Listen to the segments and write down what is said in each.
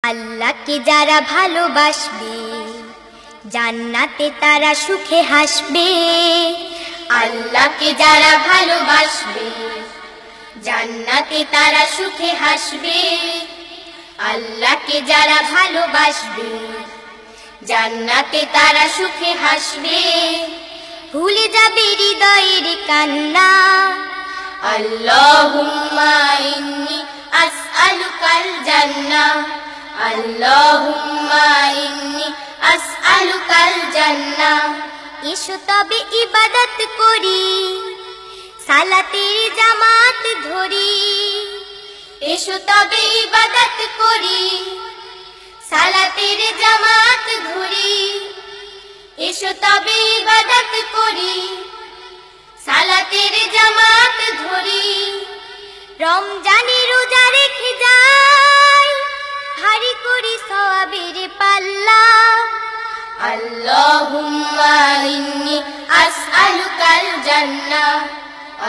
আল্লাহকে যারা ভালোবাসবে জান্নাতে তারা সুখে হাসবে। আল্লাহকে যারা ভালোবাসবে জান্নাতে তারা সুখে হাসবে। আল্লাহকে যারা ভালোবাসবে জান্নাতে তারা সুখে হাসবে। ভুলে যাবে হৃদয়ের কান্না। আল্লাহুম্মা ইন্নী আসআলুকাল জান্নাহ, আল্লাহুম্মা ইন্নী আসআলুকাল জান্নাহ। এসো তবে ইবাদত করি, সালাতের জামাত ধরি। এসো তবে ইবাদত করি, সালাতের জামাত ধরি। এসো তবে ইবাদত করি, সালাতের জামাত ধরি। রমজানে রোজা রেখে যাই, ভারী করি সওয়াবের পাল্লা। আল্লাহুম্মা ইন্নী আসআলুকাল জান্নাহ,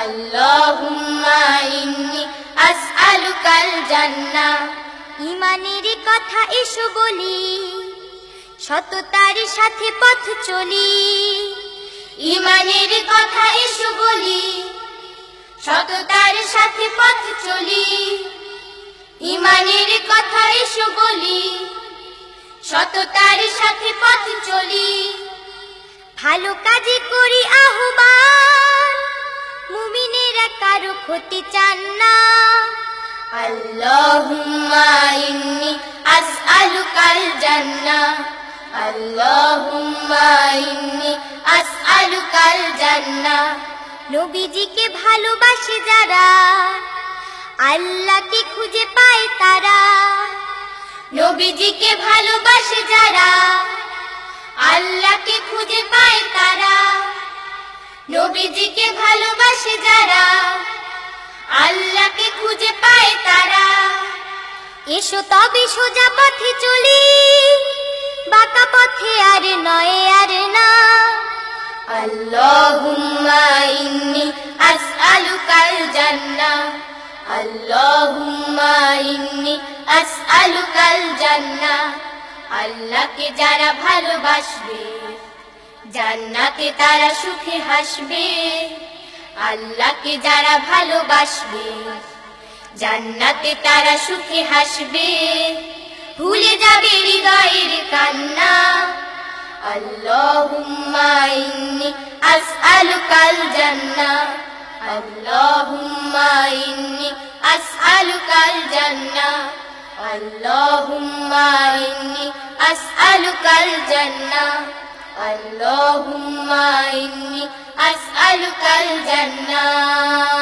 আল্লাহুম্মা ইন্নী আসআলুকাল জান্নাহ। ঈমানের কথা এসো বলি, সততার সাথে পথ চলি। ঈমানের কথা এসো বলি, সততার সাথে পথ চলি। ঈমানের কথা এসো বলি, সততার সাথে পথ চলি। ভালো কাজে করি আহ্বান, মুমিনেরা কারো ক্ষতি চান না। আল্লাহুম্মা ইন্নী আসআলুকাল জান্নাহ, আল্লাহুম্মা ইন্নী আসআলুকাল জান্নাহ। নবীজিকে ভালোবাসে যারা আল্লাহকে খুঁজে পায় তারা। নবীজিকে ভালোবাসে যারা আল্লাহকে খুঁজে পায় তারা। নবীজিকে ভালোবাসে যারা আল্লাহকে খুঁজে পায় তারা। এসো তবে সোজা পথে চলি, বাঁকা পথে আর নয় আর না। আল্লাহুম্মা ইন্নী আসআলুকাল জান্নাহ, আল্লাহুম্মা ইন্নী আসআলুকাল জান্নাহ। আল্লাহকে যারা ভালোবাসবে জান্নাতে তারা সুখে হাসবে। আল্লাহকে যারা ভালোবাসবে জান্নাতে তারা সুখে হাসবে। ভুলে যাবে হৃদয়ের কান্না। আল্লাহুম্মা ইন্নী আসআলুকাল জান্নাহ, আল্লাহুম্মা ইন্নী আসআলুকাল জান্নাহ, আল্লাহুম্মা ইন্নী আসআলুকাল জান্নাহ, আল্লাহুম্মা ইন্নী আসআলুকাল জান্নাহ।